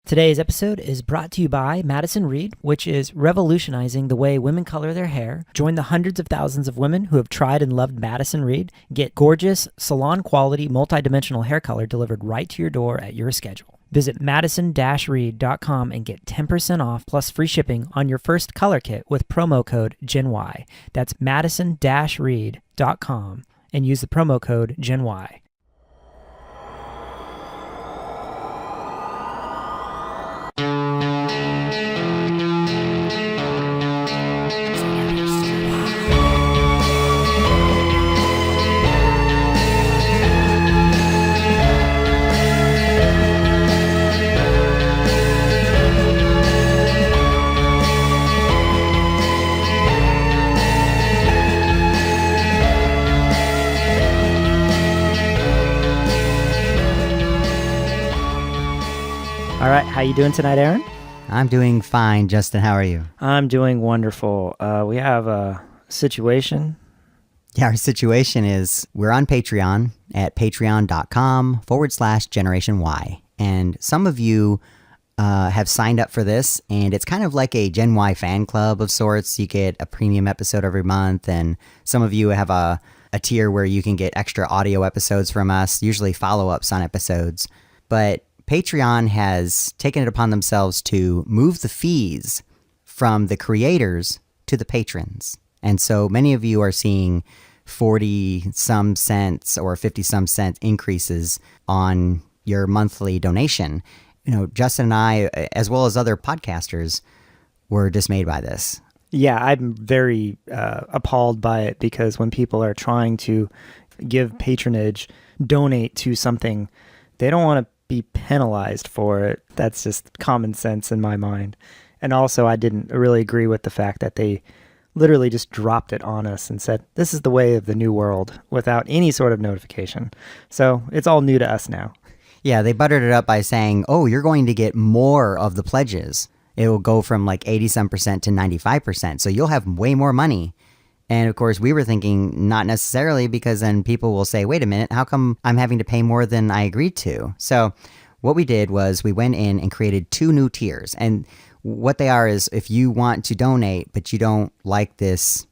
Today's episode is brought to you by Madison Reed, which is revolutionizing the way women color their hair. Join the hundreds of thousands of women who have tried and loved Madison Reed. Get gorgeous, salon-quality, multi-dimensional hair color delivered right to your door at your schedule. Visit madison-reed.com and get 10% off plus free shipping on your first color kit with promo code GENY. That's madison-reed.com and use the promo code GENY. All right, how you doing tonight, Aaron? I'm doing fine, Justin. How are you? I'm doing wonderful. We have a situation. Yeah, our situation is we're on Patreon at patreon.com/Generation Y. And some of you have signed up for this, and it's kind of like a Gen Y fan club of sorts. You get a premium episode every month, and some of you have a tier where you can get extra audio episodes from us, usually follow-ups on episodes. But Patreon has taken it upon themselves to move the fees from the creators to the patrons. And so many of you are seeing 40-some cents or 50-some cent increases on your monthly donation. You know, Justin and I, as well as other podcasters, were dismayed by this. Yeah, I'm very appalled by it because when people are trying to give patronage, donate to something, they don't want to be penalized for it. That's just common sense in my mind. And also, I didn't really agree with the fact that they literally just dropped it on us and said, this is the way of the new world without any sort of notification. So it's all new to us now. Yeah, they buttered it up by saying, oh, you're going to get more of the pledges. It will go from like 80-some% to 95%. So you'll have way more money. And of course, we were thinking not necessarily, because then people will say, wait a minute, how come I'm having to pay more than I agreed to? So what we did was we went in and created 2 new tiers. And what they are is if you want to donate, but you don't like this,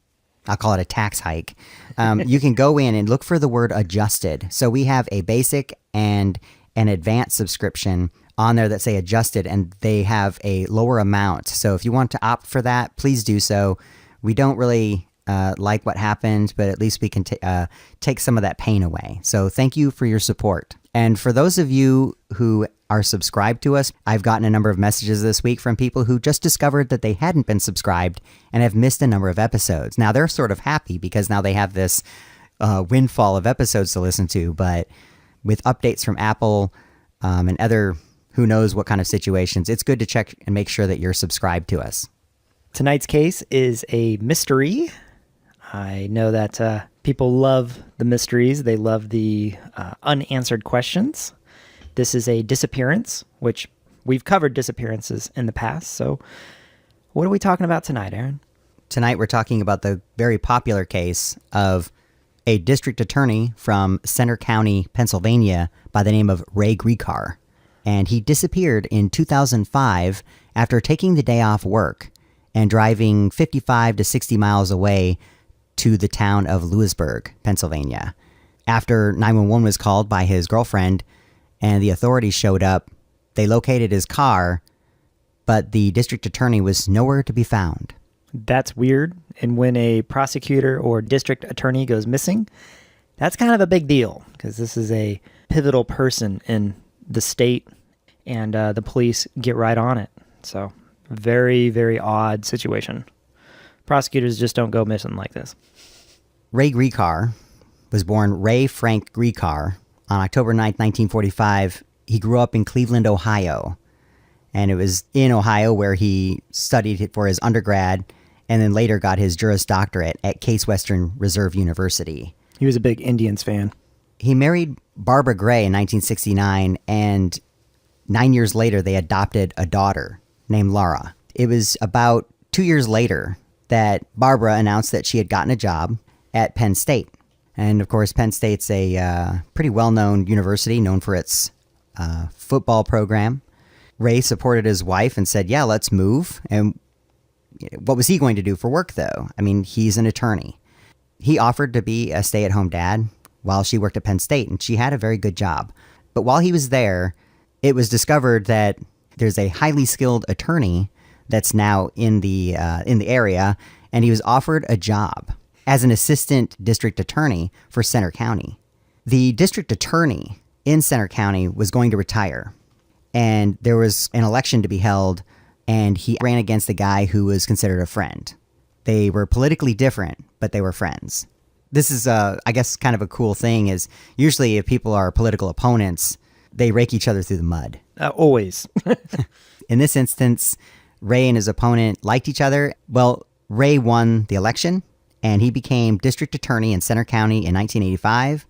I'll call it a tax hike, you can go in and look for the word adjusted. So we have a basic and an advanced subscription on there that say adjusted, and they have a lower amount. So if you want to opt for that, please do so. We don't really like what happened, but at least we can take some of that pain away. So thank you for your support. And for those of you who are subscribed to us, I've gotten a number of messages this week from people who just discovered that they hadn't been subscribed and have missed a number of episodes. Now they're sort of happy because now they have this windfall of episodes to listen to, but with updates from Apple and other who knows what kind of situations, it's good to check and make sure that you're subscribed to us. Tonight's case is a mystery. I know that people love the mysteries. They love the unanswered questions. This is a disappearance, which we've covered disappearances in the past. So what are we talking about tonight, Aaron? Tonight we're talking about the very popular case of a district attorney from Center County, Pennsylvania, by the name of Ray Gricar. And he disappeared in 2005 after taking the day off work and driving 55 to 60 miles away to the town of Lewisburg, Pennsylvania. After 911 was called by his girlfriend and the authorities showed up, they located his car, but the district attorney was nowhere to be found. That's weird. And when a prosecutor or district attorney goes missing, that's kind of a big deal because this is a pivotal person in the state, and the police get right on it. So very, very odd situation. Prosecutors just don't go missing like this. Ray Gricar was born Ray Frank Gricar on October 9th, 1945. He grew up in Cleveland, Ohio. And it was in Ohio where he studied for his undergrad and then later got his Juris Doctorate at Case Western Reserve University. He was a big Indians fan. He married Barbara Gray in 1969, and 9 years later, they adopted a daughter named Laura. It was about 2 years later that Barbara announced that she had gotten a job at Penn State. And of course, Penn State's a pretty well-known university, known for its football program. Ray supported his wife and said, yeah, let's move. And what was he going to do for work, though? I mean, he's an attorney. He offered to be a stay-at-home dad while she worked at Penn State, and she had a very good job. But while he was there, it was discovered that there's a highly skilled attorney that's now in the area, and he was offered a job as an assistant district attorney for Center County. The district attorney in Center County was going to retire, and there was an election to be held, and he ran against a guy who was considered a friend. They were politically different, but they were friends. This is, I guess, kind of a cool thing is usually if people are political opponents, they rake each other through the mud. Always. In this instance, Ray and his opponent liked each other. Well, Ray won the election, and he became district attorney in Center County in 1985,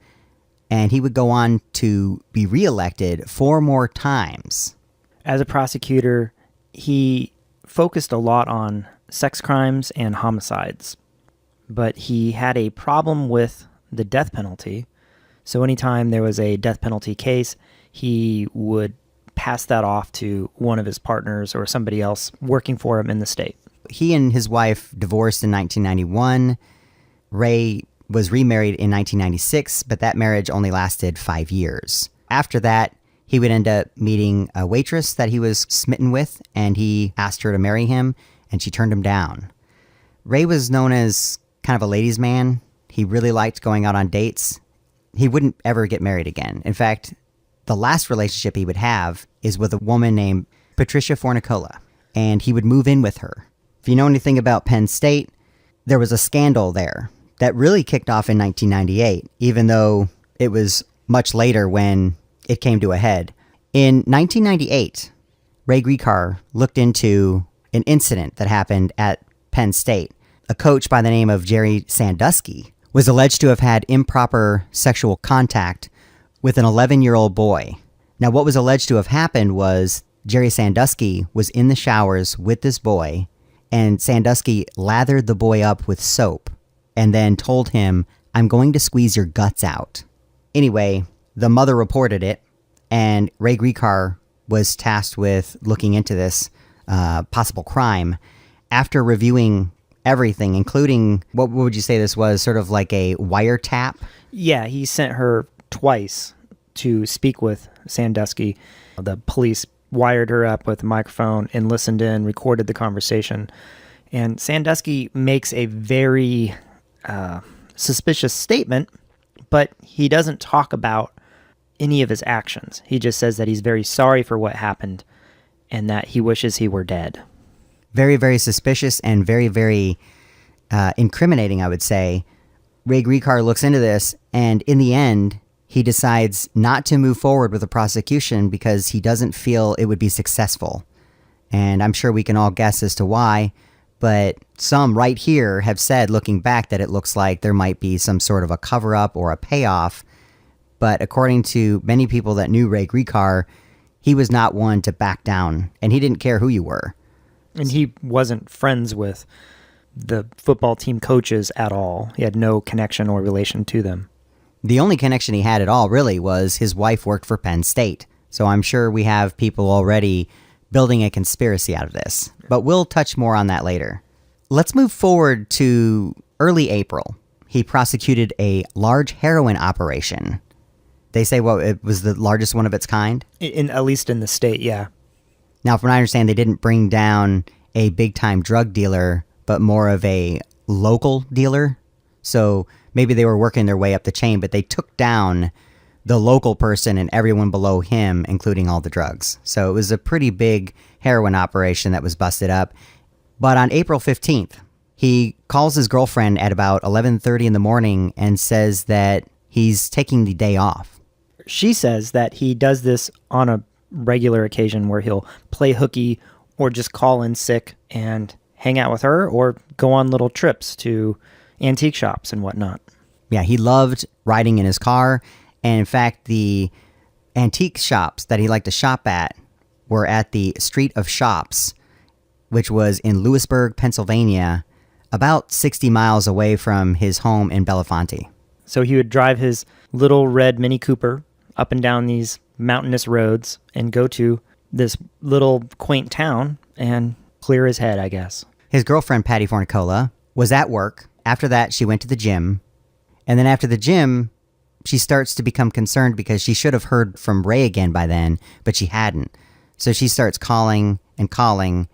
and he would go on to be reelected 4 more times. As a prosecutor, he focused a lot on sex crimes and homicides, but he had a problem with the death penalty. So anytime there was a death penalty case, he would pass that off to one of his partners or somebody else working for him in the state. He and his wife divorced in 1991. Ray was remarried in 1996, but that marriage only lasted 5 years. After that, he would end up meeting a waitress that he was smitten with, and he asked her to marry him, and she turned him down. Ray was known as kind of a ladies' man. He really liked going out on dates. He wouldn't ever get married again. In fact, the last relationship he would have is with a woman named Patricia Fornicola, and he would move in with her. If you know anything about Penn State, there was a scandal there that really kicked off in 1998, even though it was much later when it came to a head. In 1998, Ray Gricar looked into an incident that happened at Penn State. A coach by the name of Jerry Sandusky was alleged to have had improper sexual contact with an 11-year-old boy. Now, what was alleged to have happened was Jerry Sandusky was in the showers with this boy, and Sandusky lathered the boy up with soap and then told him, "I'm going to squeeze your guts out." Anyway, the mother reported it, and Ray Gricar was tasked with looking into this possible crime. After reviewing everything, including, what would you say this was, sort of like a wiretap? Yeah, he sent her twice to speak with Sandusky. The police wired her up with a microphone and listened in, recorded the conversation. And Sandusky makes a very suspicious statement, but he doesn't talk about any of his actions. He just says that he's very sorry for what happened and that he wishes he were dead. Very, very suspicious and very, very incriminating, I would say. Ray Gricar looks into this, and in the end, he decides not to move forward with the prosecution because he doesn't feel it would be successful. And I'm sure we can all guess as to why, but some right here have said, looking back, that it looks like there might be some sort of a cover-up or a payoff. But according to many people that knew Ray Gricar, he was not one to back down, and he didn't care who you were. And he wasn't friends with the football team coaches at all. He had no connection or relation to them. The only connection he had at all, really, was his wife worked for Penn State. So I'm sure we have people already building a conspiracy out of this. But we'll touch more on that later. Let's move forward to early April. He prosecuted a large heroin operation. They say, well, it was the largest one of its kind? At least in the state, yeah. Now, from what I understand, they didn't bring down a big-time drug dealer, but more of a local dealer. So maybe they were working their way up the chain, but they took down the local person and everyone below him, including all the drugs. So it was a pretty big heroin operation that was busted up. But on April 15th, he calls his girlfriend at about 11:30 in the morning and says that he's taking the day off. She says that he does this on a regular occasion where he'll play hooky or just call in sick and hang out with her or go on little trips to antique shops and whatnot. Yeah, he loved riding in his car. And in fact, the antique shops that he liked to shop at were at the Street of Shops, which was in Lewisburg, Pennsylvania, about 60 miles away from his home in Bellefonte. So he would drive his little red Mini Cooper up and down these mountainous roads and go to this little quaint town and clear his head, I guess. His girlfriend, Patty Fornicola, was at work. After that, she went to the gym. And then after the gym, she starts to become concerned because she should have heard from Ray again by then, but she hadn't. So she starts calling and calling.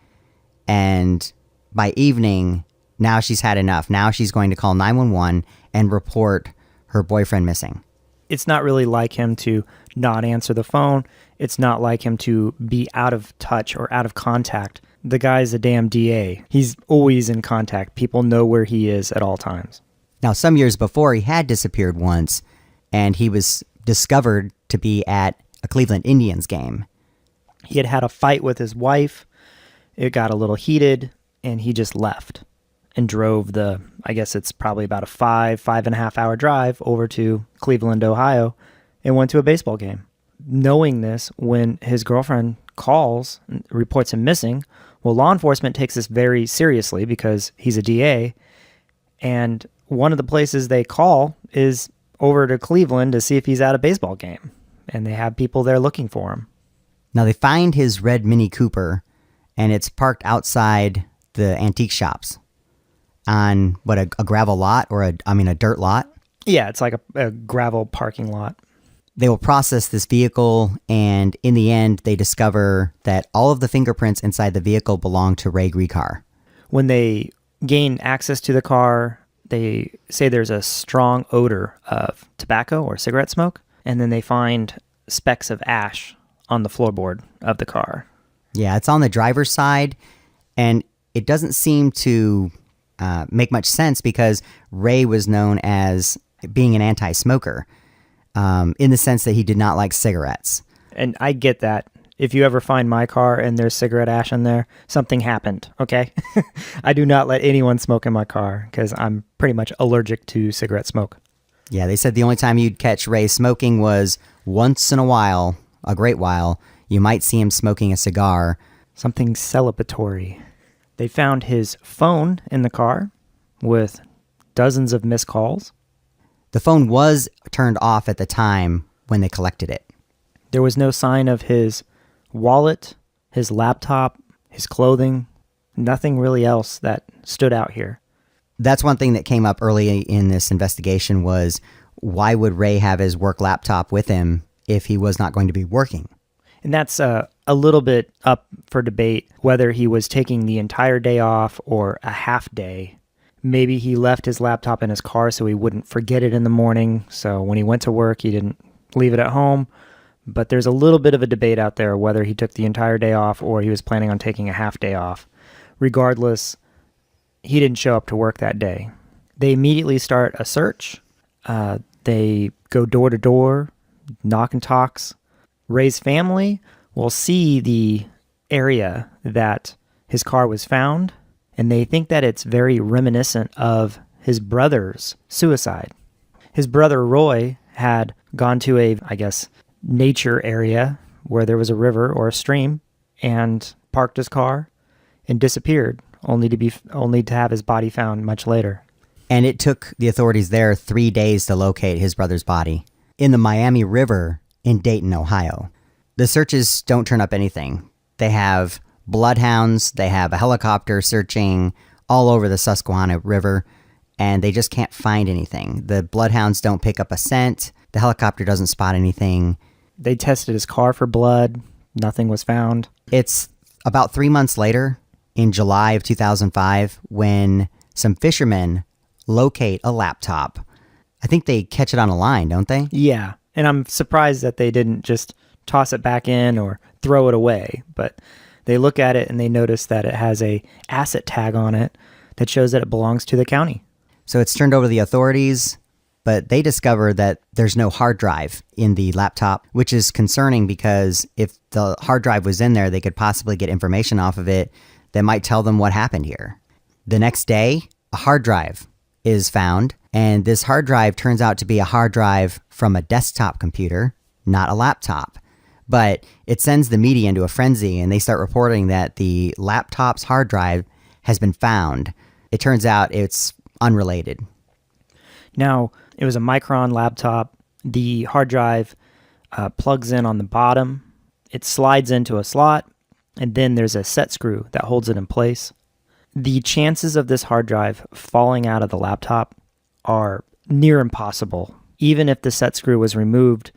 And by evening, now she's had enough. Now she's going to call 911 and report her boyfriend missing. It's not really like him to not answer the phone. It's not like him to be out of touch or out of contact. The guy's a damn DA. He's always in contact. People know where he is at all times. Now, some years before, he had disappeared once, and he was discovered to be at a Cleveland Indians game. He had had a fight with his wife. It got a little heated, and he just left and drove I guess it's probably about a 5.5 hour drive over to Cleveland, Ohio, and went to a baseball game. Knowing this, when his girlfriend calls and reports him missing, well, law enforcement takes this very seriously because he's a DA, and one of the places they call is over to Cleveland to see if he's at a baseball game, and they have people there looking for him. Now, they find his red Mini Cooper, and it's parked outside the antique shops on, a gravel lot or a dirt lot? Yeah, it's like a gravel parking lot. They will process this vehicle, and in the end, they discover that all of the fingerprints inside the vehicle belong to Ray Gricar. When they gain access to the car, they say there's a strong odor of tobacco or cigarette smoke, and then they find specks of ash on the floorboard of the car. Yeah, it's on the driver's side, and it doesn't seem to make much sense because Ray was known as being an anti-smoker, in the sense that he did not like cigarettes. And I get that. If you ever find my car and there's cigarette ash in there, something happened, okay? I do not let anyone smoke in my car because I'm pretty much allergic to cigarette smoke. Yeah, they said the only time you'd catch Ray smoking was once in a while, a great while. You might see him smoking a cigar. Something celebratory. They found his phone in the car with dozens of missed calls. The phone was turned off at the time when they collected it. There was no sign of his wallet, his laptop, his clothing, nothing really else that stood out here. That's one thing that came up early in this investigation was why would Ray have his work laptop with him if he was not going to be working? And that's a little bit up for debate whether he was taking the entire day off or a half day. Maybe he left his laptop in his car so he wouldn't forget it in the morning. So when he went to work, he didn't leave it at home. But there's a little bit of a debate out there whether he took the entire day off or he was planning on taking a half day off. Regardless, he didn't show up to work that day. They immediately start a search. They go door to door, knock and talks. Ray's family will see the area that his car was found, and they think that it's very reminiscent of his brother's suicide. His brother Roy had gone to a, nature area where there was a river or a stream and parked his car and disappeared, only to have his body found much later. And it took the authorities there 3 days to locate his brother's body in the Miami River in Dayton, Ohio. The searches don't turn up anything. They have bloodhounds, they have a helicopter searching all over the Susquehanna River, and they just can't find anything. The bloodhounds don't pick up a scent. The helicopter doesn't spot anything. They tested his car for blood. Nothing was found. It's about 3 months later, in July of 2005, when some fishermen locate a laptop. I think they catch it on a line, don't they? Yeah, and I'm surprised that they didn't just toss it back in or throw it away, but they look at it and they notice that it has a asset tag on it that shows that it belongs to the county. So it's turned over to the authorities, but they discover that there's no hard drive in the laptop, which is concerning because if the hard drive was in there, they could possibly get information off of it that might tell them what happened here. The next day, a hard drive is found, and this hard drive turns out to be a hard drive from a desktop computer, not a laptop. But it sends the media into a frenzy, and they start reporting that the laptop's hard drive has been found. It turns out it's unrelated. Now, it was a Micron laptop. The hard drive plugs in on the bottom. It slides into a slot, and then there's a set screw that holds it in place. The chances of this hard drive falling out of the laptop are near impossible. Even if the set screw was removed,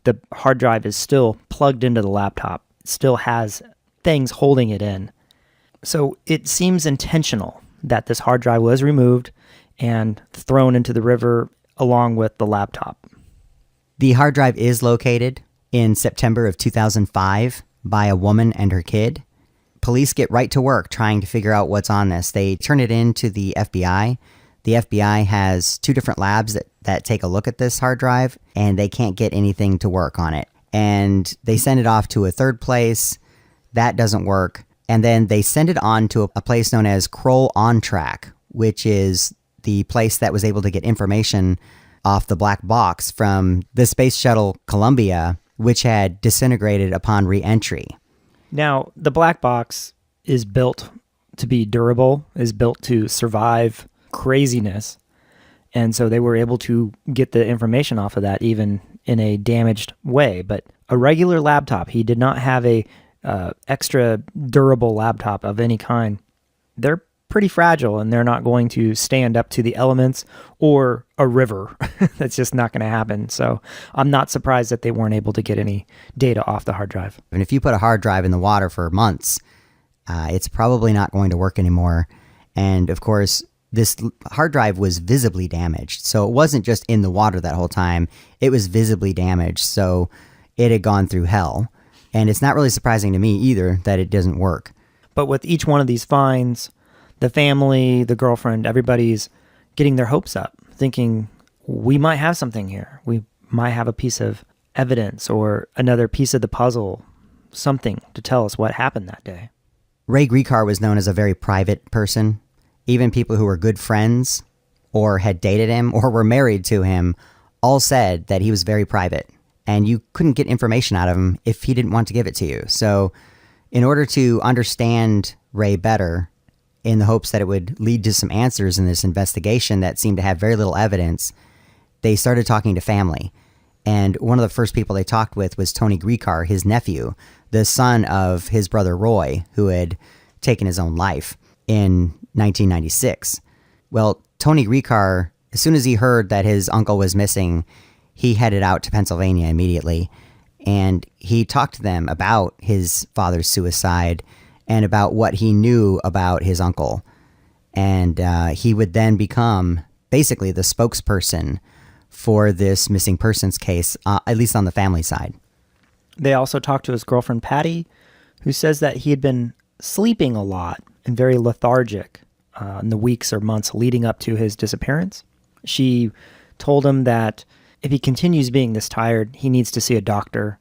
the hard drive is still plugged into the laptop. It still has things holding it in. So it seems intentional that this hard drive was removed and thrown into the river along with the laptop. The hard drive is located in September of 2005 by a woman and her kid. Police get right to work trying to figure out what's on this. They turn it in to the FBI. The FBI has 2 different labs that take a look at this hard drive, and they can't get anything to work on it. And they send it off to a third place. That doesn't work. And then they send it on to a place known as Kroll On Track, which is the place that was able to get information off the black box from the space shuttle Columbia, which had disintegrated upon re-entry. Now, the black box is built to be durable, is built to survive craziness. And so they were able to get the information off of that even in a damaged way. But a regular laptop, he did not have a extra durable laptop of any kind. They're pretty fragile, and they're not going to stand up to the elements or a river. That's just not going to happen. So I'm not surprised that they weren't able to get any data off the hard drive. And if you put a hard drive in the water for months, it's probably not going to work anymore. And of course, this hard drive was visibly damaged. So it wasn't just in the water that whole time. It was visibly damaged. So it had gone through hell. And it's not really surprising to me either that it doesn't work. But with each one of these finds, the family, the girlfriend, everybody's getting their hopes up, thinking we might have something here. We might have a piece of evidence or another piece of the puzzle, something to tell us what happened that day. Ray Gricar was known as a very private person. Even people who were good friends or had dated him or were married to him all said that he was very private, and you couldn't get information out of him if he didn't want to give it to you. So in order to understand Ray better, in the hopes that it would lead to some answers in this investigation that seemed to have very little evidence, they started talking to family. And one of the first people they talked with was Tony Gricar, his nephew, the son of his brother Roy, who had taken his own life in 1996. Well, Tony Gricar, as soon as he heard that his uncle was missing, he headed out to Pennsylvania immediately. And he talked to them about his father's suicide and about what he knew about his uncle. And he would then become basically the spokesperson for this missing persons case, at least on the family side. They also talked to his girlfriend, Patty, who says that he had been sleeping a lot and very lethargic in the weeks or months leading up to his disappearance. She told him that if he continues being this tired, he needs to see a doctor.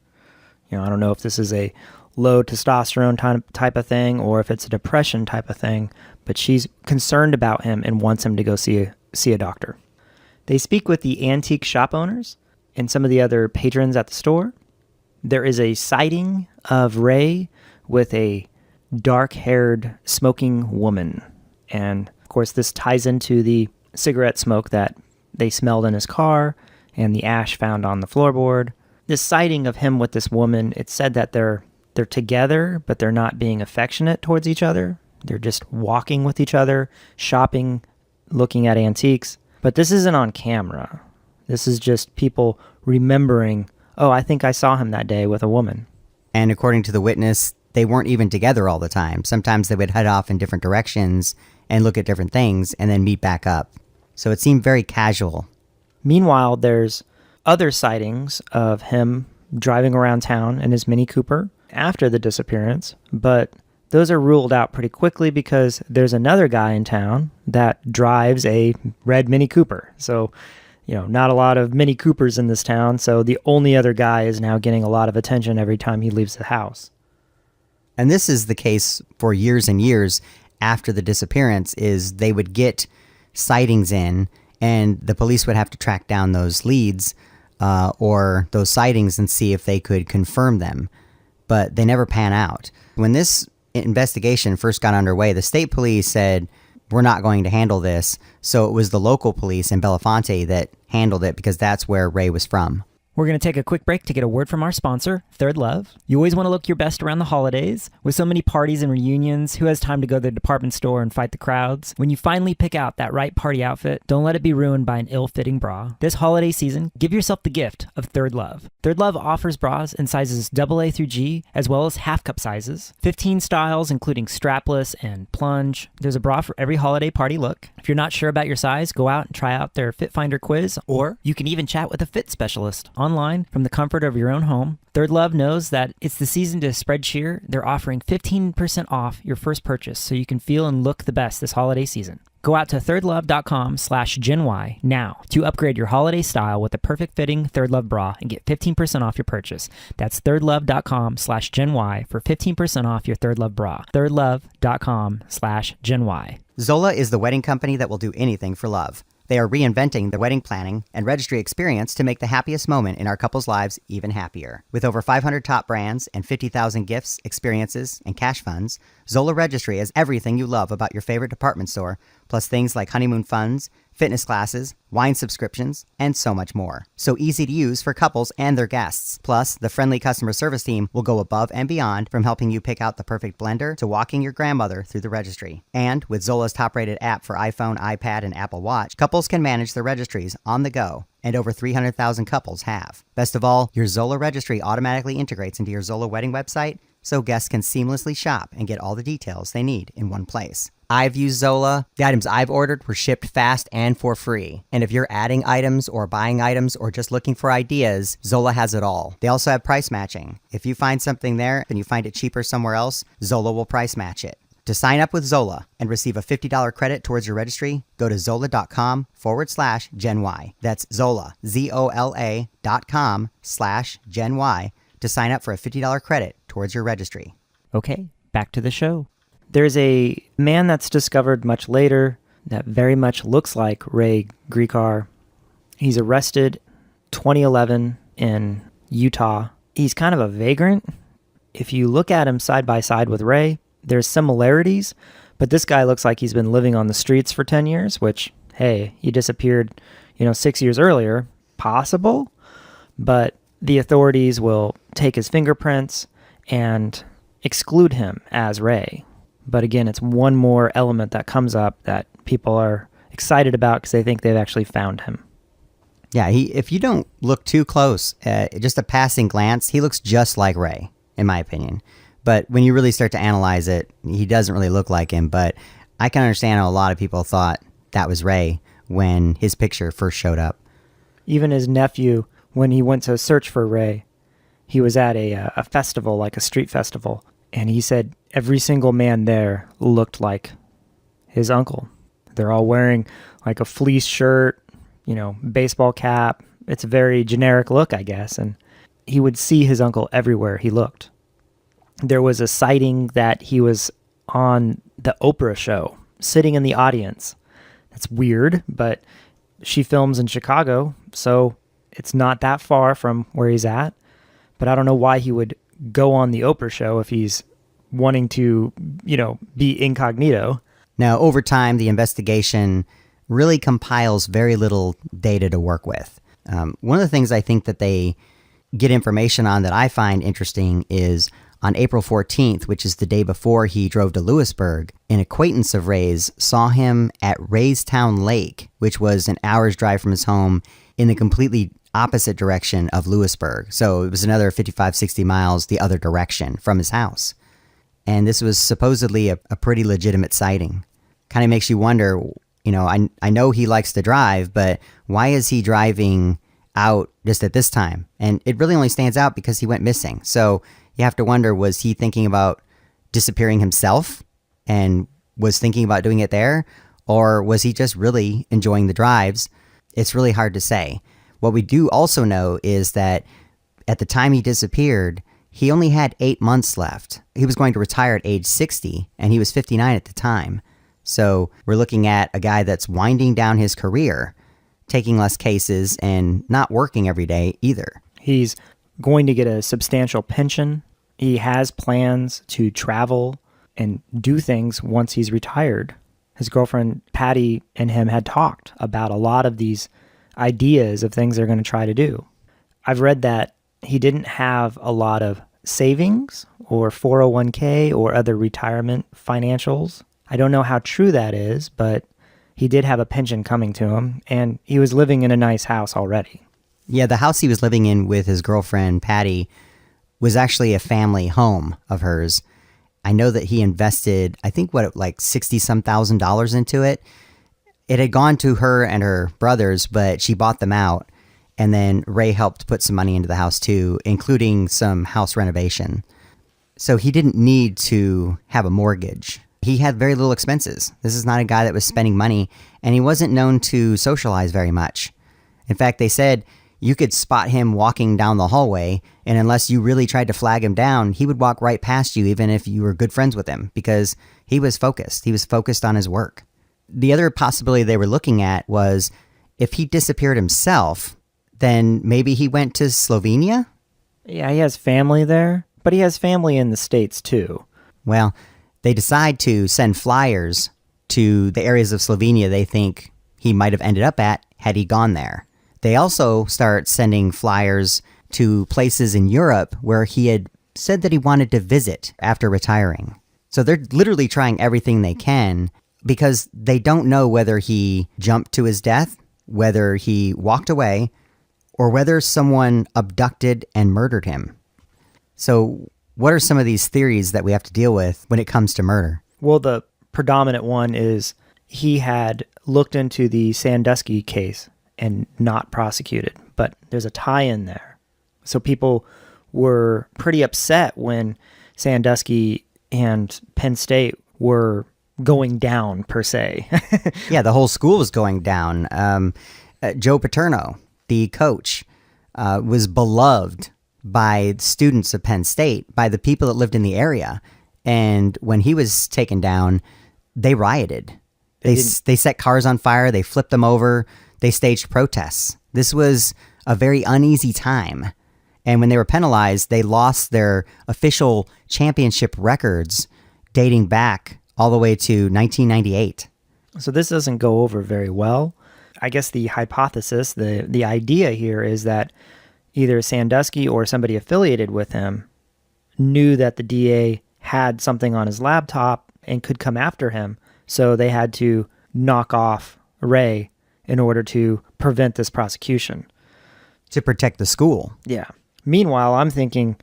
You know, I don't know if this is a low testosterone type of thing or if it's a depression type of thing, but she's concerned about him and wants him to go see a doctor. They speak with the antique shop owners and some of the other patrons at the store. There is a sighting of Ray with a dark-haired smoking woman. And of course, this ties into the cigarette smoke that they smelled in his car and the ash found on the floorboard. This sighting of him with this woman, it said that they're together, but they're not being affectionate towards each other. They're just walking with each other, shopping, looking at antiques. But this isn't on camera. This is just people remembering, oh, I think I saw him that day with a woman. And according to the witness, they weren't even together all the time. Sometimes they would head off in different directions and look at different things and then meet back up. So it seemed very casual. Meanwhile, there's other sightings of him driving around town in his Mini Cooper after the disappearance, but those are ruled out pretty quickly because there's another guy in town that drives a red Mini Cooper. So, you know, not a lot of Mini Coopers in this town, so the only other guy is now getting a lot of attention every time he leaves the house. And this is the case for years and years after the disappearance, is they would get sightings in and the police would have to track down those leads or those sightings and see if they could confirm them. But they never pan out. When this investigation first got underway, the state police said, we're not going to handle this. So it was the local police in Belafonte that handled it because that's where Ray was from. We're going to take a quick break to get a word from our sponsor, Third Love. You always want to look your best around the holidays. With so many parties and reunions, who has time to go to the department store and fight the crowds? When you finally pick out that right party outfit, don't let it be ruined by an ill-fitting bra. This holiday season, give yourself the gift of Third Love. Third Love offers bras in sizes AA through G, as well as half-cup sizes. 15 styles, including strapless and plunge. There's a bra for every holiday party look. If you're not sure about your size, go out and try out their Fit Finder quiz, or you can even chat with a fit specialist online from the comfort of your own home. Third Love knows that it's the season to spread cheer. They're offering 15% off your first purchase so you can feel and look the best this holiday season. Go out to thirdlove.com/GenY now to upgrade your holiday style with the perfect fitting Third Love bra and get 15% off your purchase. That's thirdlove.com/GenY for 15% off your Third Love bra. thirdlove.com/GenY. Zola is the wedding company that will do anything for love. They are reinventing the wedding planning and registry experience to make the happiest moment in our couples' lives even happier. With over 500 top brands and 50,000 gifts, experiences, and cash funds, Zola Registry has everything you love about your favorite department store, plus things like honeymoon funds, fitness classes, wine subscriptions, and so much more. So easy to use for couples and their guests. Plus, the friendly customer service team will go above and beyond, from helping you pick out the perfect blender to walking your grandmother through the registry. And with Zola's top-rated app for iPhone, iPad, and Apple Watch, couples can manage their registries on the go, and over 300,000 couples have. Best of all, your Zola registry automatically integrates into your Zola wedding website, so guests can seamlessly shop and get all the details they need in one place. I've used Zola. The items I've ordered were shipped fast and for free. And if you're adding items or buying items or just looking for ideas, Zola has it all. They also have price matching. If you find something there and you find it cheaper somewhere else, Zola will price match it. To sign up with Zola and receive a $50 credit towards your registry, go to zola.com/GenY. That's Zola, ZOLA.com/GenY to sign up for a $50 credit towards your registry. Okay, back to the show. There's a man that's discovered much later that very much looks like Ray Gricar. He's arrested 2011 in Utah. He's kind of a vagrant. If you look at him side by side with Ray, there's similarities, but this guy looks like he's been living on the streets for 10 years, which, hey, he disappeared, 6 years earlier. Possible, but the authorities will take his fingerprints and exclude him as Ray. But again, it's one more element that comes up that people are excited about because they think they've actually found him. Yeah, if you don't look too close, just a passing glance, he looks just like Ray, in my opinion. But when you really start to analyze it, he doesn't really look like him. But I can understand how a lot of people thought that was Ray when his picture first showed up. Even his nephew, when he went to search for Ray, he was at a festival, like a street festival. And he said every single man there looked like his uncle. They're all wearing like a fleece shirt, baseball cap. It's a very generic look, I guess. And he would see his uncle everywhere he looked. There was a sighting that he was on the Oprah show, sitting in the audience. That's weird, but she films in Chicago, so it's not that far from where he's at. But I don't know why he would go on the Oprah show if he's wanting to, be incognito. Now, over time, the investigation really compiles very little data to work with. One of the things I think that they get information on that I find interesting is on April 14th, which is the day before he drove to Lewisburg, an acquaintance of Ray's saw him at Raystown Lake, which was an hour's drive from his home in the completely opposite direction of Lewisburg. So it was another 55, 60 miles the other direction from his house. And this was supposedly a pretty legitimate sighting. Kind of makes you wonder, I know he likes to drive, but why is he driving out just at this time? And it really only stands out because he went missing. So you have to wonder, was he thinking about disappearing himself and was thinking about doing it there? Or was he just really enjoying the drives? It's really hard to say. What we do also know is that at the time he disappeared, he only had 8 months left. He was going to retire at age 60, and he was 59 at the time. So we're looking at a guy that's winding down his career, taking less cases, and not working every day either. He's going to get a substantial pension. He has plans to travel and do things once he's retired. His girlfriend, Patty, and him had talked about a lot of these ideas of things they're going to try to do. I've read that he didn't have a lot of savings or 401k or other retirement financials. I don't know how true that is, but he did have a pension coming to him, and he was living in a nice house already. Yeah, the house he was living in with his girlfriend, Patty, was actually a family home of hers. I know that he invested, I think, like 60-some thousand dollars into it. It had gone to her and her brothers, but she bought them out. And then Ray helped put some money into the house too, including some house renovation. So he didn't need to have a mortgage. He had very little expenses. This is not a guy that was spending money, and he wasn't known to socialize very much. In fact, they said you could spot him walking down the hallway, and unless you really tried to flag him down, he would walk right past you even if you were good friends with him, because he was focused. He was focused on his work. The other possibility they were looking at was if he disappeared himself, then maybe he went to Slovenia? Yeah, he has family there, but he has family in the States too. Well, they decide to send flyers to the areas of Slovenia they think he might have ended up at had he gone there. They also start sending flyers to places in Europe where he had said that he wanted to visit after retiring. So they're literally trying everything they can because they don't know whether he jumped to his death, whether he walked away, or whether someone abducted and murdered him. So what are some of these theories that we have to deal with when it comes to murder? Well, the predominant one is he had looked into the Sandusky case and not prosecuted, but there's a tie-in there. So people were pretty upset when Sandusky and Penn State were going down, per se. Yeah, the whole school was going down. Joe Paterno, the coach, was beloved by students of Penn State, by the people that lived in the area. And when he was taken down, they rioted. They set cars on fire. They flipped them over. They staged protests. This was a very uneasy time. And when they were penalized, they lost their official championship records dating back all the way to 1998. So this doesn't go over very well. I guess the hypothesis, the idea here is that either Sandusky or somebody affiliated with him knew that the DA had something on his laptop and could come after him. So they had to knock off Ray in order to prevent this prosecution. To protect the school. Yeah. Meanwhile, I'm thinking,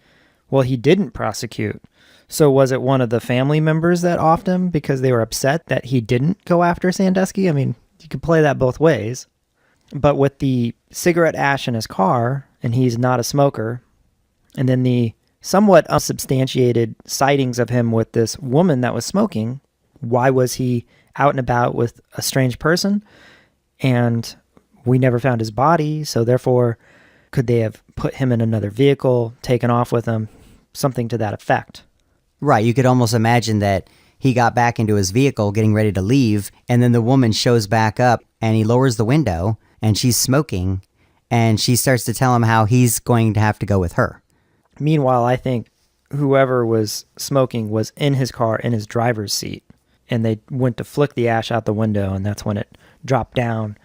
well, he didn't prosecute. So was it one of the family members that offed him because they were upset that he didn't go after Sandusky? I mean, you could play that both ways. But with the cigarette ash in his car, and he's not a smoker, and then the somewhat unsubstantiated sightings of him with this woman that was smoking, why was he out and about with a strange person? And we never found his body, so therefore, could they have put him in another vehicle, taken off with him, something to that effect? Right, you could almost imagine that he got back into his vehicle getting ready to leave, and then the woman shows back up, and he lowers the window, and she's smoking, and she starts to tell him how he's going to have to go with her. Meanwhile, I think whoever was smoking was in his car in his driver's seat, and they went to flick the ash out the window, and that's when it dropped down,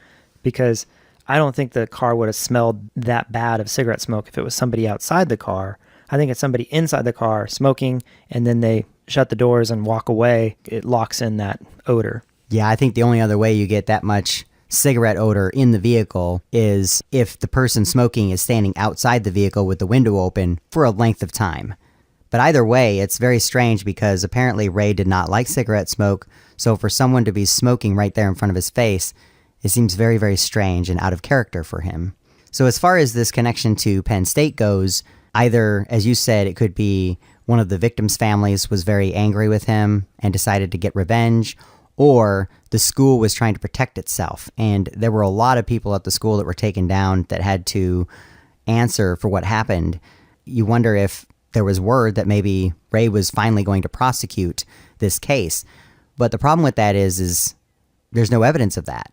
because I don't think the car would have smelled that bad of cigarette smoke if it was somebody outside the car. I think it's somebody inside the car smoking, and then they shut the doors and walk away. It locks in that odor. Yeah, I think the only other way you get that much cigarette odor in the vehicle is if the person smoking is standing outside the vehicle with the window open for a length of time. But either way, it's very strange because apparently Ray did not like cigarette smoke, so for someone to be smoking right there in front of his face, it seems very, very strange and out of character for him. So as far as this connection to Penn State goes, either, as you said, it could be one of the victims' families was very angry with him and decided to get revenge, or the school was trying to protect itself. And there were a lot of people at the school that were taken down that had to answer for what happened. You wonder if there was word that maybe Ray was finally going to prosecute this case. But the problem with that is there's no evidence of that.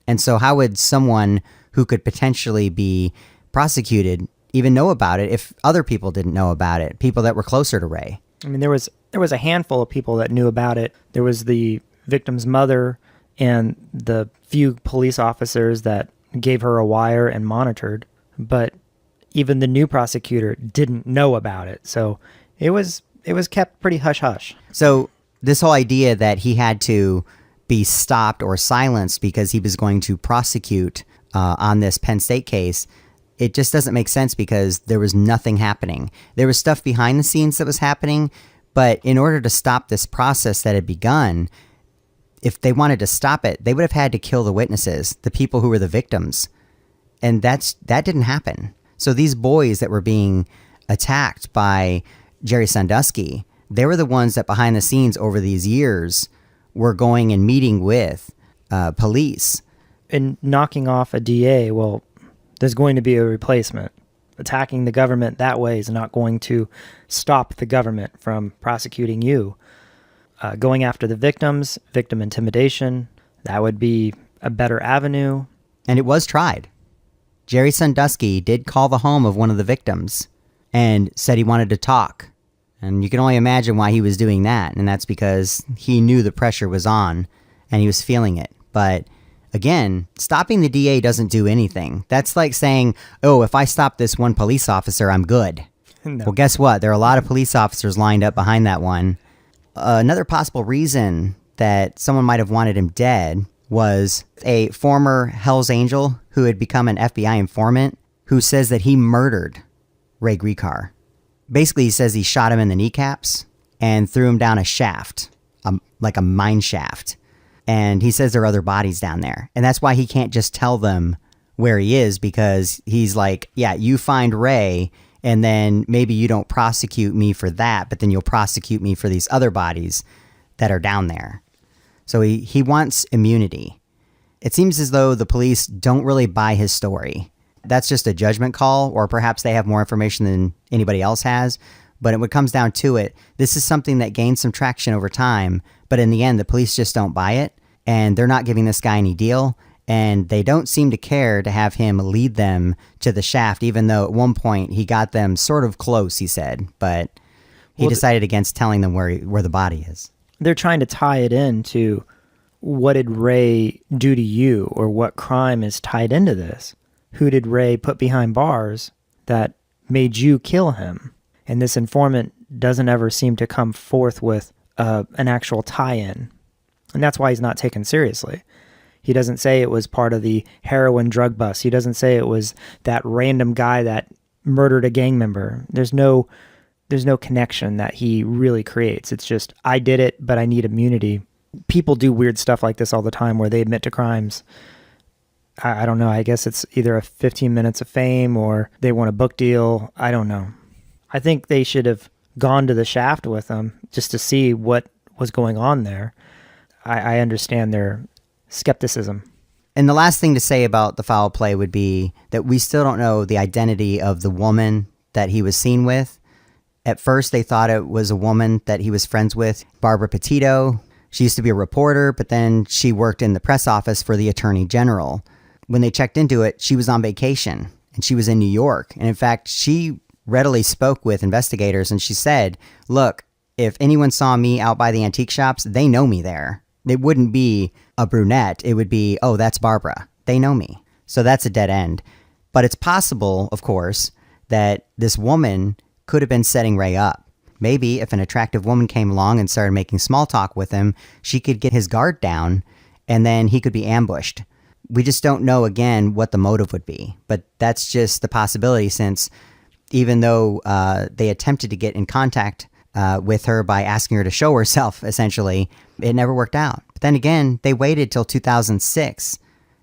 And so how would someone who could potentially be prosecuted even know about it if other people didn't know about it, people that were closer to Ray? I mean, there was a handful of people that knew about it. There was the victim's mother and the few police officers that gave her a wire and monitored. But even the new prosecutor didn't know about it. So it was kept pretty hush-hush. So this whole idea that he had to be stopped or silenced because he was going to prosecute on this Penn State case, it just doesn't make sense because there was nothing happening. There was stuff behind the scenes that was happening, but in order to stop this process that had begun, if they wanted to stop it, they would have had to kill the witnesses, the people who were the victims. And that didn't happen. So these boys that were being attacked by Jerry Sandusky, they were the ones that behind the scenes over these years were going and meeting with police. And knocking off a DA, well, there's going to be a replacement. Attacking the government that way is not going to stop the government from prosecuting you. Going after the victims, victim intimidation, that would be a better avenue. And it was tried. Jerry Sandusky did call the home of one of the victims and said he wanted to talk. And you can only imagine why he was doing that. And that's because he knew the pressure was on and he was feeling it. But again, stopping the DA doesn't do anything. That's like saying, oh, if I stop this one police officer, I'm good. No. Well, guess what? There are a lot of police officers lined up behind that one. Another possible reason that someone might have wanted him dead was a former Hells Angel who had become an FBI informant who says that he murdered Ray Gricar. Basically, he says he shot him in the kneecaps and threw him down a shaft, like a mine shaft. And he says there are other bodies down there. And that's why he can't just tell them where he is, because he's like, yeah, you find Ray, and then maybe you don't prosecute me for that, but then you'll prosecute me for these other bodies that are down there. So he wants immunity. It seems as though the police don't really buy his story. That's just a judgment call, or perhaps they have more information than anybody else has. But when it comes down to it, this is something that gains some traction over time. But in the end, the police just don't buy it, and they're not giving this guy any deal. And they don't seem to care to have him lead them to the shaft, even though at one point he got them sort of close, he said. But he decided against telling them where the body is. They're trying to tie it into what did Ray do to you, or what crime is tied into this? Who did Ray put behind bars that made you kill him? And this informant doesn't ever seem to come forth with an actual tie-in. And that's why he's not taken seriously. He doesn't say it was part of the heroin drug bust. He doesn't say it was that random guy that murdered a gang member. There's no connection that he really creates. It's just, I did it, but I need immunity. People do weird stuff like this all the time where they admit to crimes. I don't know. I guess it's either a 15 minutes of fame or they want a book deal. I don't know. I think they should have gone to the shaft with them just to see what was going on there. I understand their skepticism. And the last thing to say about the foul play would be that we still don't know the identity of the woman that he was seen with. At first, they thought it was a woman that he was friends with, Barbara Petito. She used to be a reporter, but then she worked in the press office for the Attorney General. When they checked into it, she was on vacation, and she was in New York. And in fact, she readily spoke with investigators, and she said, look, if anyone saw me out by the antique shops, they know me there. It wouldn't be a brunette. It would be, oh, that's Barbara. They know me. So that's a dead end. But it's possible, of course, that this woman could have been setting Ray up. Maybe if an attractive woman came along and started making small talk with him, she could get his guard down, and then he could be ambushed. We just don't know, again, what the motive would be. But that's just the possibility, since even though they attempted to get in contact with her by asking her to show herself, essentially, it never worked out. But then again, they waited till 2006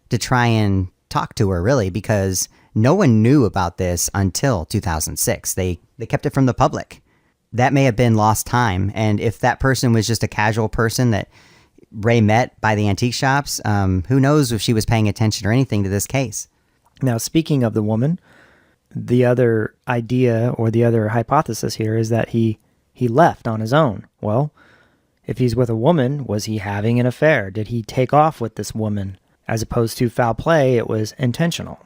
to try and talk to her, really, because no one knew about this until 2006. They kept it from the public. That may have been lost time. And if that person was just a casual person that Ray met by the antique shops, who knows if she was paying attention or anything to this case. Now, speaking of the woman, the other idea or the other hypothesis here is that he left on his own. Well, if he's with a woman, was he having an affair? Did he take off with this woman? As opposed to foul play, it was intentional.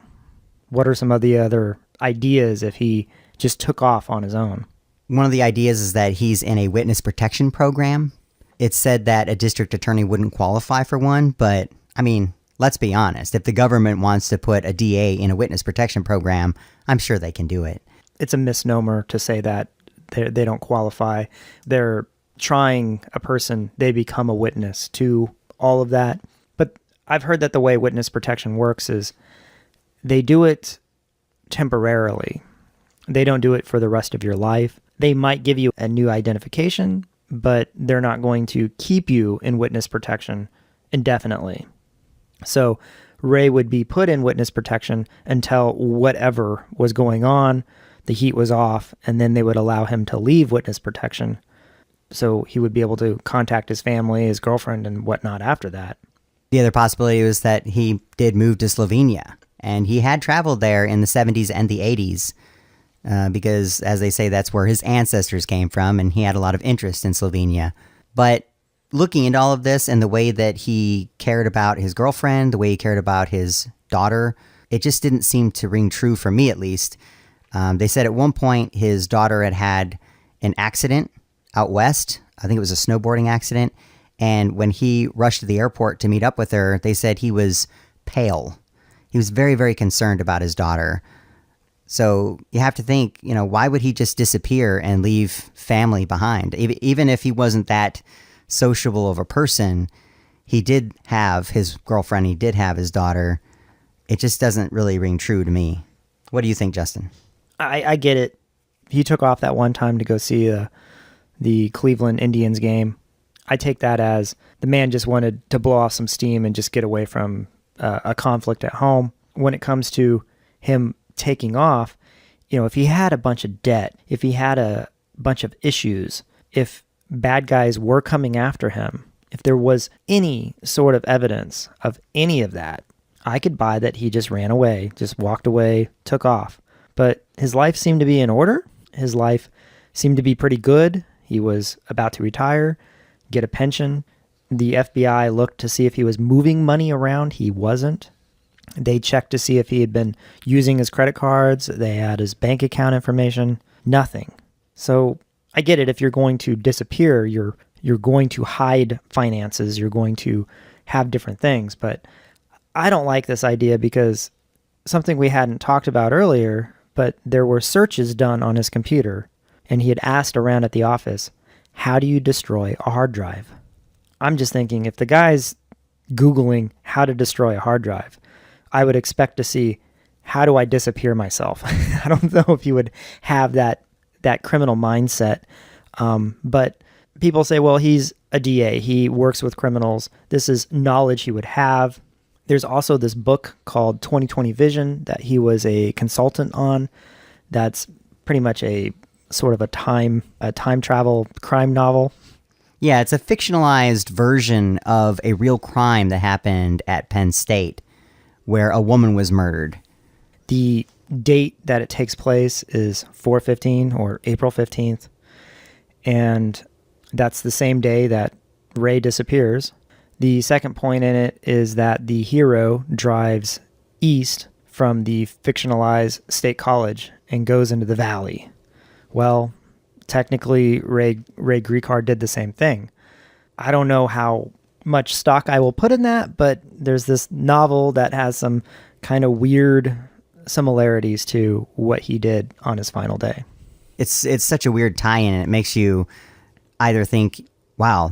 What are some of the other ideas if he just took off on his own? One of the ideas is that he's in a witness protection program. It's said that a district attorney wouldn't qualify for one, but, I mean, let's be honest. If the government wants to put a DA in a witness protection program, I'm sure they can do it. It's a misnomer to say that they don't qualify. They're trying a person, they become a witness to all of that. But I've heard that the way witness protection works is they do it temporarily. They don't do it for the rest of your life. They might give you a new identification, but they're not going to keep you in witness protection indefinitely. So Ray would be put in witness protection until whatever was going on, the heat was off, and then they would allow him to leave witness protection. So he would be able to contact his family, his girlfriend, and whatnot after that. The other possibility was that he did move to Slovenia, and he had traveled there in the 70s and the 80s because, as they say, that's where his ancestors came from, and he had a lot of interest in Slovenia. But looking into all of this and the way that he cared about his girlfriend, the way he cared about his daughter, it just didn't seem to ring true for me, at least. They said at one point his daughter had an accident out west. I think it was a snowboarding accident. And when he rushed to the airport to meet up with her, they said he was pale. He was very, very concerned about his daughter. So you have to think, why would he just disappear and leave family behind? Even if he wasn't that sociable of a person, he did have his girlfriend, he did have his daughter. It just doesn't really ring true to me. What do you think, Justin? I get it. He took off that one time to go see the Cleveland Indians game. I take that as the man just wanted to blow off some steam and just get away from a conflict at home. When it comes to him taking off, if he had a bunch of debt, if he had a bunch of issues, if bad guys were coming after him, if there was any sort of evidence of any of that, I could buy that he just ran away, just walked away, took off. But his life seemed to be in order. His life seemed to be pretty good. He was about to retire, get a pension. The FBI looked to see if he was moving money around. He wasn't. They checked to see if he had been using his credit cards. They had his bank account information. Nothing. So I get it. If you're going to disappear, you're going to hide finances. You're going to have different things. But I don't like this idea because something we hadn't talked about earlier, but there were searches done on his computer, and he had asked around at the office, how do you destroy a hard drive? I'm just thinking, if the guy's Googling how to destroy a hard drive, I would expect to see, how do I disappear myself? I don't know if you would have that criminal mindset. But people say, well, he's a DA. He works with criminals. This is knowledge he would have. There's also this book called 20/20 Vision that he was a consultant on. That's pretty much a sort of a time travel crime novel. Yeah, it's a fictionalized version of a real crime that happened at Penn State where a woman was murdered. The date that it takes place is 4/15 or April 15th. And that's the same day that Ray disappears. The second point in it is that the hero drives east from the fictionalized state college and goes into the valley. Well, technically, Ray Gricar did the same thing. I don't know how much stock I will put in that, but there's this novel that has some kind of weird similarities to what he did on his final day. It's such a weird tie-in, and it makes you either think, wow,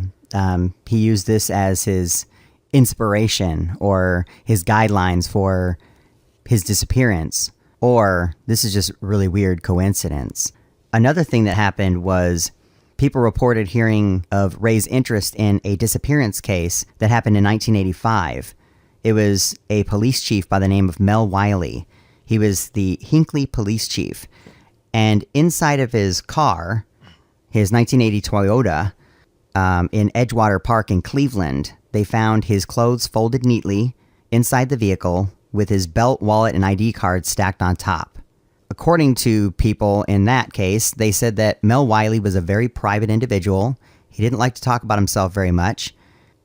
he used this as his inspiration or his guidelines for his disappearance, or this is just really weird coincidence. Another thing that happened was people reported hearing of Ray's interest in a disappearance case that happened in 1985. It was a police chief by the name of Mel Wiley. He was the Hinckley police chief. And inside of his car, his 1980 Toyota, in Edgewater Park in Cleveland, they found his clothes folded neatly inside the vehicle with his belt, wallet, and ID card stacked on top. According to people in that case, they said that Mel Wiley was a very private individual. He didn't like to talk about himself very much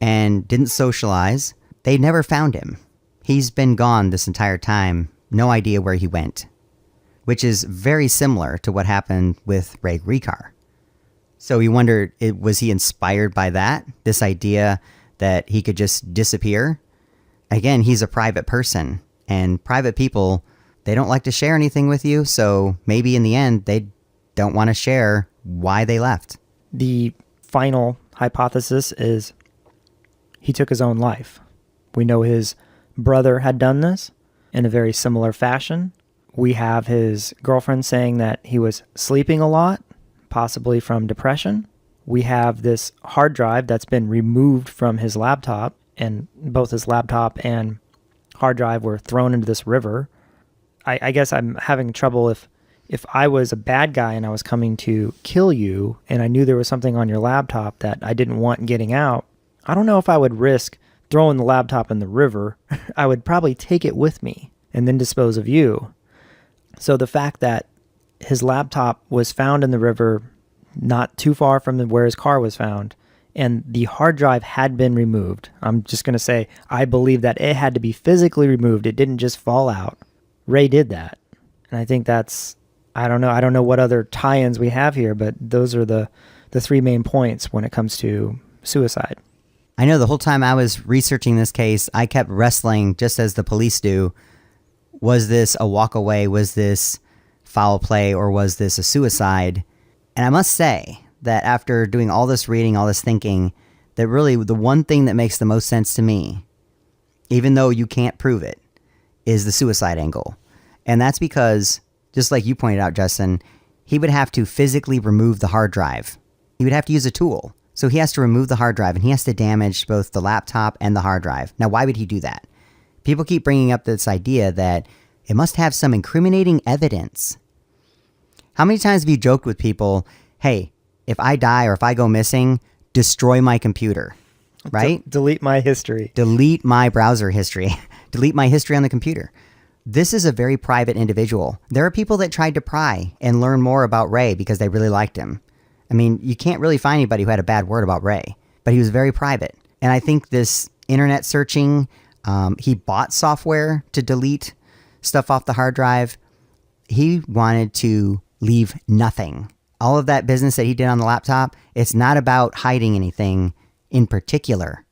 and didn't socialize. They never found him. He's been gone this entire time. No idea where he went, which is very similar to what happened with Ray Gricar. So we wondered, was he inspired by that? This idea that he could just disappear? Again, he's a private person, and private people, they don't like to share anything with you, so maybe in the end, they don't want to share why they left. The final hypothesis is he took his own life. We know his brother had done this in a very similar fashion. We have his girlfriend saying that he was sleeping a lot, possibly from depression. We have this hard drive that's been removed from his laptop, and both his laptop and hard drive were thrown into this river. I guess I'm having trouble if I was a bad guy and I was coming to kill you and I knew there was something on your laptop that I didn't want getting out. I don't know if I would risk throwing the laptop in the river. I would probably take it with me and then dispose of you. So the fact that his laptop was found in the river not too far from where his car was found, and the hard drive had been removed. I'm just going to say I believe that it had to be physically removed. It didn't just fall out. Ray did that. And I think that's, I don't know what other tie-ins we have here, but those are the three main points when it comes to suicide. I know the whole time I was researching this case, I kept wrestling, just as the police do. Was this a walk away? Was this foul play? Or was this a suicide? And I must say that after doing all this reading, all this thinking, that really the one thing that makes the most sense to me, even though you can't prove it, is the suicide angle. And that's because, just like you pointed out, Justin, he would have to physically remove the hard drive. He would have to use a tool. So he has to remove the hard drive, and he has to damage both the laptop and the hard drive. Now, why would he do that? People keep bringing up this idea that it must have some incriminating evidence. How many times have you joked with people, hey, if I die or if I go missing, destroy my computer, right? Delete my history. Delete my browser history. Delete my history on the computer. This is a very private individual. There are people that tried to pry and learn more about Ray because they really liked him. I mean, you can't really find anybody who had a bad word about Ray, but he was very private. And I think this internet searching, he bought software to delete stuff off the hard drive. He wanted to leave nothing. All of that business that he did on the laptop, it's not about hiding anything in particular.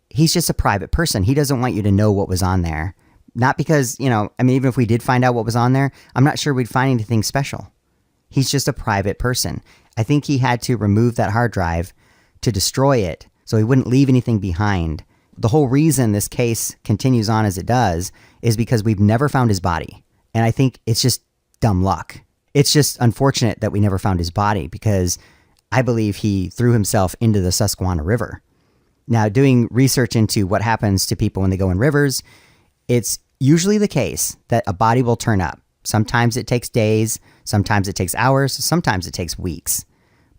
He's just a private person. He doesn't want you to know what was on there. Not because, even if we did find out what was on there, I'm not sure we'd find anything special. He's just a private person. I think he had to remove that hard drive to destroy it so he wouldn't leave anything behind. The whole reason this case continues on as it does is because we've never found his body. And I think it's just dumb luck. It's just unfortunate that we never found his body because I believe he threw himself into the Susquehanna River. Now, doing research into what happens to people when they go in rivers, it's usually the case that a body will turn up. Sometimes it takes days, sometimes it takes hours, sometimes it takes weeks.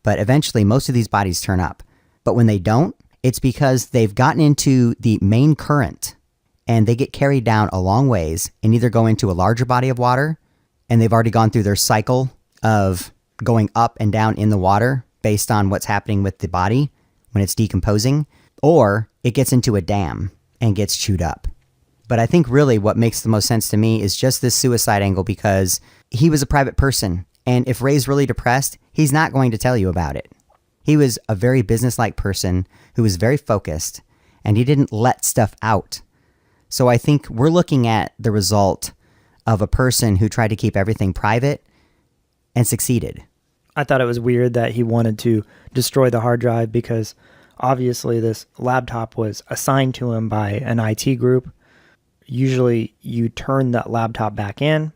But eventually, most of these bodies turn up. But when they don't, it's because they've gotten into the main current and they get carried down a long ways and either go into a larger body of water and they've already gone through their cycle of going up and down in the water based on what's happening with the body when it's decomposing, or it gets into a dam and gets chewed up. But I think really what makes the most sense to me is just this suicide angle because he was a private person. And if Ray's really depressed, he's not going to tell you about it. He was a very businesslike person who was very focused and he didn't let stuff out. So I think we're looking at the result of a person who tried to keep everything private and succeeded. I thought it was weird that he wanted to destroy the hard drive because obviously this laptop was assigned to him by an IT group. Usually you turn that laptop back in.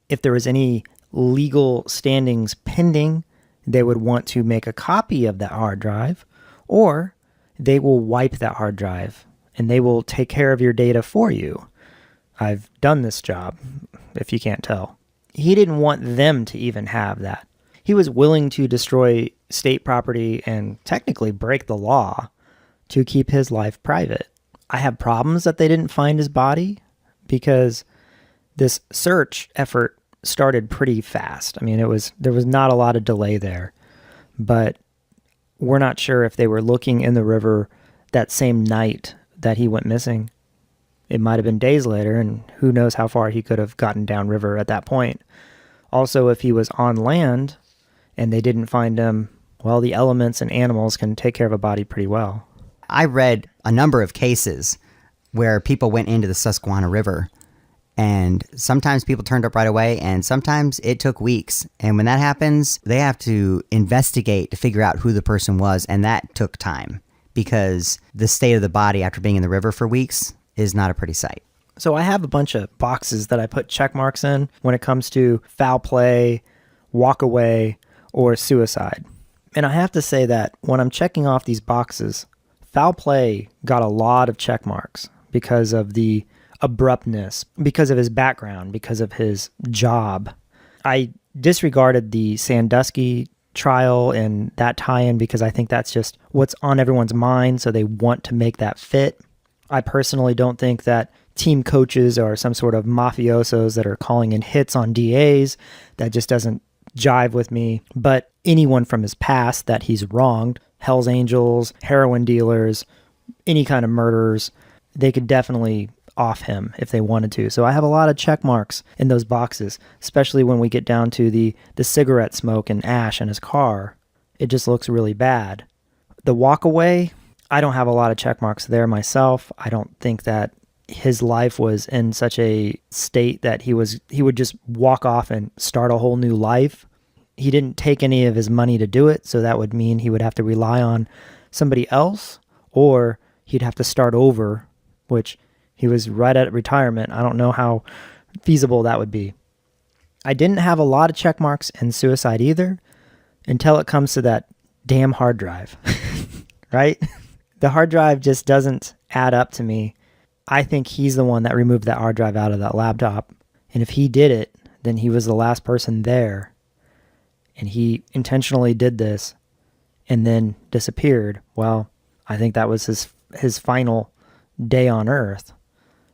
If there was any legal standings pending, they would want to make a copy of that hard drive, or they will wipe that hard drive and they will take care of your data for you. I've done this job, if you can't tell. He didn't want them to even have that. He was willing to destroy state property and technically break the law to keep his life private. I have problems that they didn't find his body because this search effort started pretty fast. I mean, there was not a lot of delay there, but we're not sure if they were looking in the river that same night that he went missing. It might have been days later, and who knows how far he could have gotten downriver at that point. Also, if he was on land and they didn't find him, well, the elements and animals can take care of a body pretty well. I read a number of cases where people went into the Susquehanna River. And sometimes people turned up right away, and sometimes it took weeks. And when that happens, they have to investigate to figure out who the person was, and that took time because the state of the body after being in the river for weeks is not a pretty sight. So I have a bunch of boxes that I put check marks in when it comes to foul play, walk away, or suicide. And I have to say that when I'm checking off these boxes, foul play got a lot of check marks because of the abruptness, because of his background, because of his job. I disregarded the Sandusky trial and that tie-in because I think that's just what's on everyone's mind, so they want to make that fit. I personally don't think that team coaches are some sort of mafiosos that are calling in hits on DAs. That just doesn't jive with me. But anyone from his past that he's wronged, Hell's Angels, heroin dealers, any kind of murderers, they could definitely off him if they wanted to. So I have a lot of check marks in those boxes, especially when we get down to the cigarette smoke and ash in his car. It just looks really bad. The walk away, I don't have a lot of check marks there myself. I don't think that his life was in such a state that he would just walk off and start a whole new life. He didn't take any of his money to do it, so that would mean he would have to rely on somebody else, or he'd have to start over, which he was right at retirement. I don't know how feasible that would be. I didn't have a lot of check marks in suicide either until it comes to that damn hard drive, right? The hard drive just doesn't add up to me. I think he's the one that removed that hard drive out of that laptop. And if he did it, then he was the last person there. And he intentionally did this and then disappeared. Well, I think that was his final day on Earth.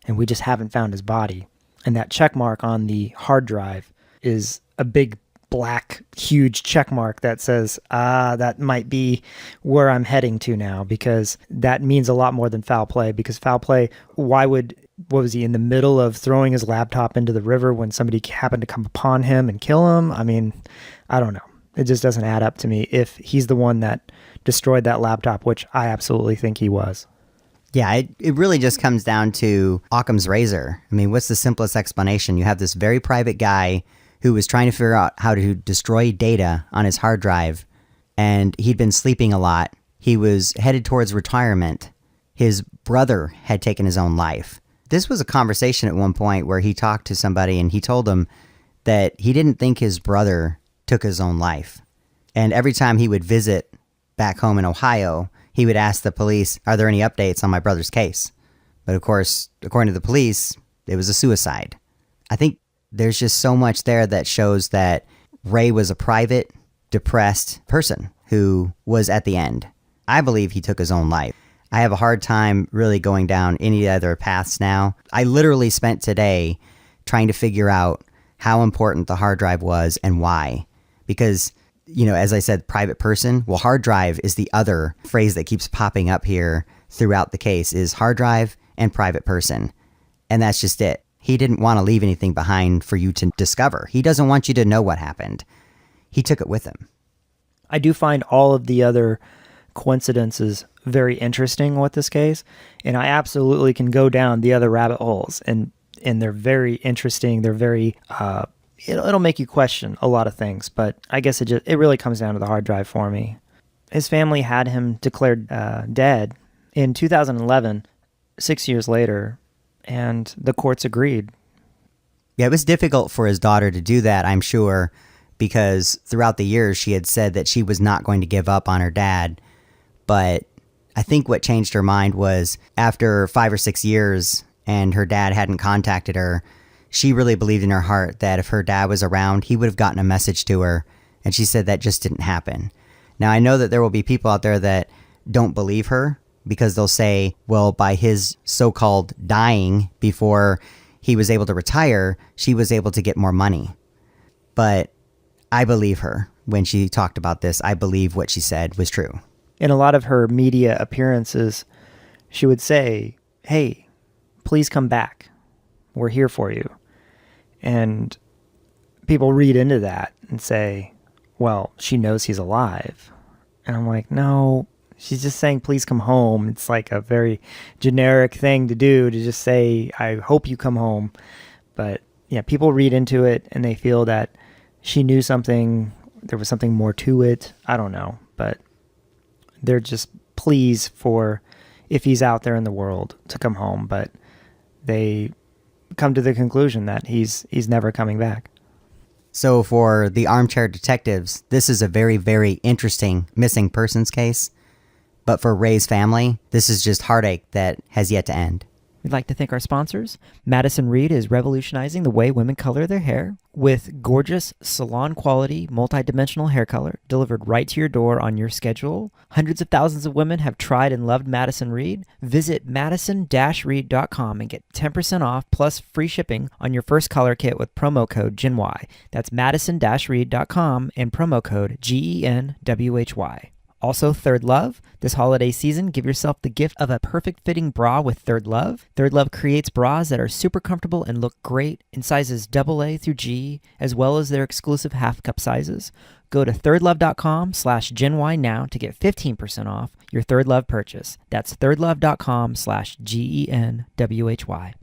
And we just haven't found his body. And that check mark on the hard drive is a big black huge check mark that says, that might be where I'm heading to now, because that means a lot more than foul play. Because foul play, what was he in the middle of throwing his laptop into the river when somebody happened to come upon him and kill him? I mean, I don't know. It just doesn't add up to me if he's the one that destroyed that laptop, which I absolutely think he was. Yeah, it really just comes down to Occam's razor. I mean, what's the simplest explanation? You have this very private guy who was trying to figure out how to destroy data on his hard drive, and he'd been sleeping a lot. He was headed towards retirement. His brother had taken his own life. This was a conversation at one point where he talked to somebody, and he told them that he didn't think his brother took his own life. And every time he would visit back home in Ohio, he would ask the police, are there any updates on my brother's case? But of course, according to the police, it was a suicide. I think there's just so much there that shows that Ray was a private, depressed person who was at the end. I believe he took his own life. I have a hard time really going down any other paths now. I literally spent today trying to figure out how important the hard drive was and why. Because, you know, as I said, private person, well, hard drive is the other phrase that keeps popping up here throughout the case, is hard drive and private person. And that's just it. He didn't want to leave anything behind for you to discover. He doesn't want you to know what happened. He took it with him. I do find all of the other coincidences very interesting with this case, and I absolutely can go down the other rabbit holes, and they're very interesting. They're very it'll make you question a lot of things, but I guess it really comes down to the hard drive for me. His family had him declared dead in 2011, 6 years later, and the courts agreed. Yeah, it was difficult for his daughter to do that, I'm sure, because throughout the years she had said that she was not going to give up on her dad. But I think what changed her mind was after 5 or 6 years and her dad hadn't contacted her, she really believed in her heart that if her dad was around, he would have gotten a message to her. And she said that just didn't happen. Now, I know that there will be people out there that don't believe her because they'll say, well, by his so-called dying before he was able to retire, she was able to get more money. But I believe her when she talked about this. I believe what she said was true. In a lot of her media appearances, she would say, hey, please come back. We're here for you. And people read into that and say, well, she knows he's alive. And I'm like, no, She's just saying, please come home. It's like a very generic thing to do, to just say, I hope you come home. But yeah, people read into it and they feel that she knew something, there was something more to it. I don't know, but they're just pleas for, if he's out there in the world, to come home. But they come to the conclusion that he's never coming back. So for the armchair detectives, this is a very, very interesting missing persons case. But for Ray's family, this is just heartache that has yet to end. We'd like to thank our sponsors. Madison Reed is revolutionizing the way women color their hair with gorgeous salon-quality, multi-dimensional hair color delivered right to your door on your schedule. Hundreds of thousands of women have tried and loved Madison Reed. Visit madison-reed.com and get 10% off plus free shipping on your first color kit with promo code GENWY. That's madison-reed.com and promo code GENWHY. Also, Third Love. This holiday season, give yourself the gift of a perfect fitting bra with Third Love. Third Love creates bras that are super comfortable and look great in sizes AA through G, as well as their exclusive half cup sizes. Go to thirdlove.com/GenY now to get 15% off your Third Love purchase. That's thirdlove.com/GENWHY.